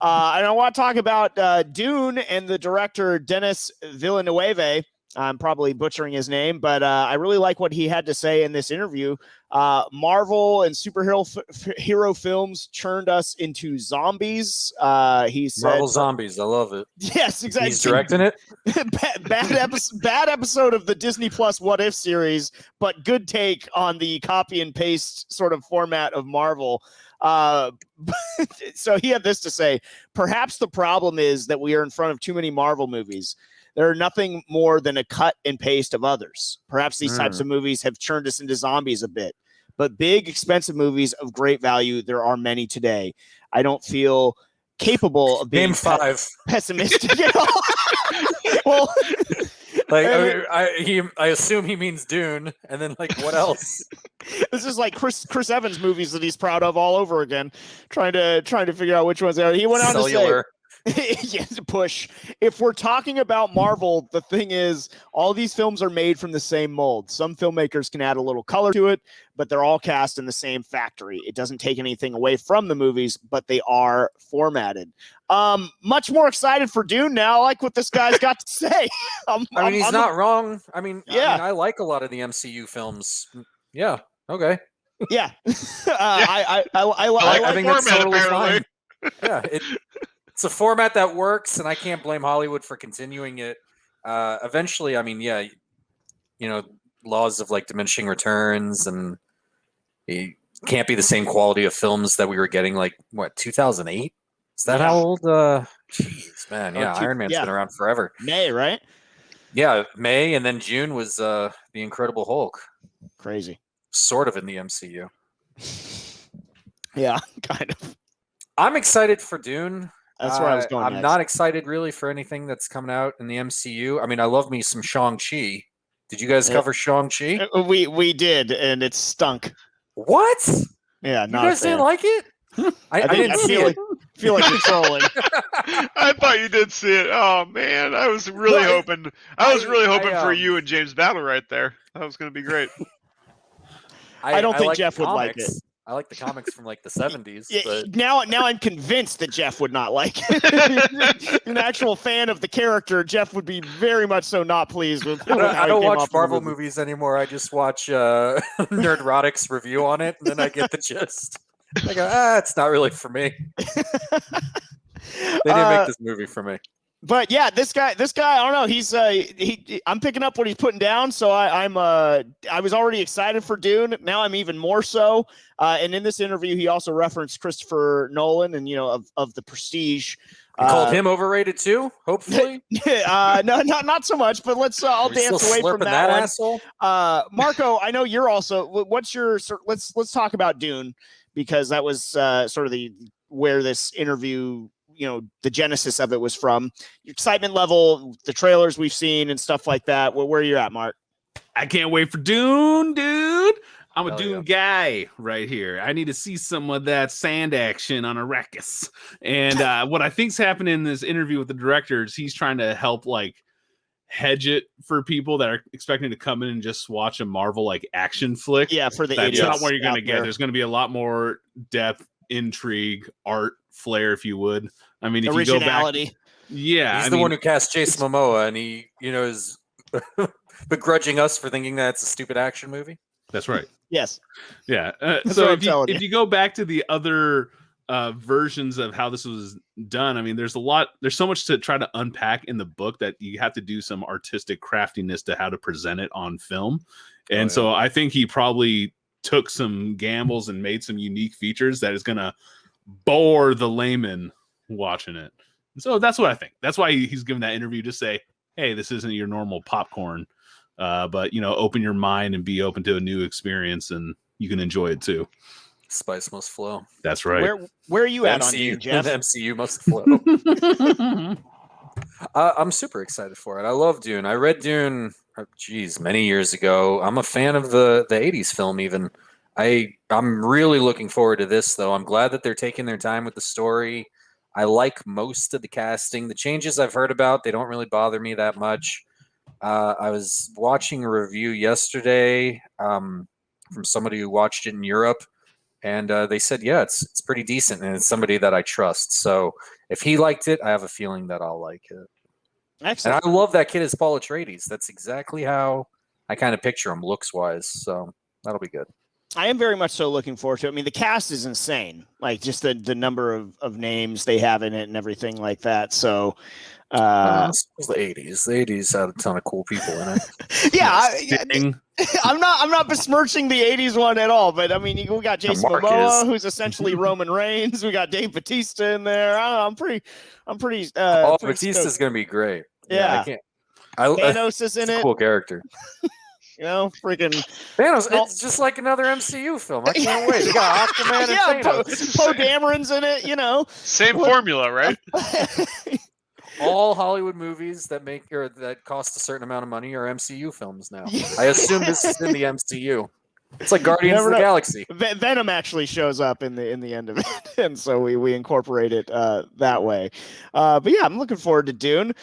And I want to talk about Dune and the director Denis Villeneuve. I'm probably butchering his name, but I really like what he had to say in this interview. Marvel and hero films churned us into zombies. He said, Marvel Zombies. I love it. Yes, exactly. He's directing it. bad episode of the Disney Plus What If series, but good take on the copy and paste sort of format of Marvel. So he had this to say: perhaps the problem is that we are in front of too many Marvel movies. They're nothing more than a cut and paste of others. Perhaps these types of movies have churned us into zombies a bit. But big, expensive movies of great value, there are many today. I don't feel capable of being Name 5. Pessimistic at all. Well, like I assume he means Dune, and then like what else? This is like Chris Evans movies that he's proud of all over again, trying to figure out which ones they are. He went on to say, yes, push. If we're talking about Marvel, the thing is, all these films are made from the same mold. Some filmmakers can add a little color to it, but they're all cast in the same factory. It doesn't take anything away from the movies, but they are formatted. Much more excited for Dune now. I like what this guy's got to say. He's not wrong. I like a lot of the MCU films. Yeah. Okay. Yeah. I think that's totally fine. Yeah. It's a format that works, and I can't blame Hollywood for continuing it. Eventually, laws of like diminishing returns, and it can't be the same quality of films that we were getting. Like 2008? Is that how old? Jeez, man. Yeah, Iron Man's been around forever. May, right? Yeah, May, and then June was the Incredible Hulk. Crazy. Sort of in the MCU. Yeah, kind of. I'm excited for Dune. That's where I was going. I'm not excited really for anything that's coming out in the MCU. I love me some Shang-Chi. Did you guys cover Shang-Chi? We did, and it stunk. What? Yeah, you guys didn't like it? I didn't see it. Feel like you're trolling. I thought you did see it. Oh man, I was really hoping for you and James Battle right there. That was going to be great. I don't think Jeff would like it. I like the comics from like the 70s. Yeah, but... Now I'm convinced that Jeff would not like it. An actual fan of the character, Jeff would be very much so not pleased with. I don't watch Marvel movies anymore. I just watch Nerdrotic's review on it, and then I get the gist. I go, it's not really for me. They didn't make this movie for me. But yeah, this guy, I don't know. He's I'm picking up what he's putting down. So I was already excited for Dune. Now I'm even more so. And in this interview, he also referenced Christopher Nolan and of the Prestige. Called him overrated too. Hopefully, no, not so much. But I'll dance away from that one. Asshole? Marco, I know you're also. What's your? Let's talk about Dune, because that was sort of where this interview, the genesis of it was from. Your excitement level, the trailers we've seen and stuff like that. Where are you at, Mark? I can't wait for Dune, dude. I'm a Dune guy right here. I need to see some of that sand action on Arrakis. And what I think's happening in this interview with the director is he's trying to help hedge it for people that are expecting to come in and just watch a Marvel action flick. Yeah, for the That's idiots not what you're going to get. there. There's going to be a lot more depth, intrigue, art, flair, if you would. If originality. You go back, yeah, he's the one who cast Jason Momoa, and he, is begrudging us for thinking that it's a stupid action movie. That's right. Yes. Yeah. So if you go back to the other versions of how this was done, there's so much to try to unpack in the book that you have to do some artistic craftiness to how to present it on film. And so I think he probably took some gambles and made some unique features that is going to bore the layman watching it. So that's what I think. That's why he's giving that interview to say, hey, this isn't your normal popcorn. But open your mind and be open to a new experience, and you can enjoy it too. Spice must flow. That's right. Where are you at on Dune, Jeff? The MCU must flow. I'm super excited for it. I love Dune. I read Dune, many years ago. I'm a fan of the 80s film even. I'm really looking forward to this, though. I'm glad that they're taking their time with the story. I like most of the casting. The changes I've heard about, they don't really bother me that much. I was watching a review yesterday from somebody who watched it in Europe, and they said, yeah, it's pretty decent, and it's somebody that I trust. So if he liked it, I have a feeling that I'll like it. Excellent. And I love that kid as Paul Atreides. That's exactly how I kind of picture him looks wise. So that'll be good. I am very much so looking forward to it. I mean, the cast is insane. Like just the number of names they have in it and everything like that. So the 80s. The 80s had a ton of cool people in it. Yeah, I'm not besmirching the 80s one at all, but I mean, we got Jason Momoa, who's essentially Roman Reigns. We got Dave Bautista in there. I don't know, I'm pretty. Batista's gonna be great. Yeah, I can't. Thanos is in it. Cool character. You know, freaking Thanos. It's just like another MCU film. I can't wait. You got Aquaman and Thanos. Poe Dameron's in it. You know, same formula, right? All Hollywood movies that cost a certain amount of money are MCU films now. I assume this is in the MCU. It's like Guardians of the Galaxy. Venom actually shows up in the end of it, and so we incorporate it that way. But yeah, I'm looking forward to Dune.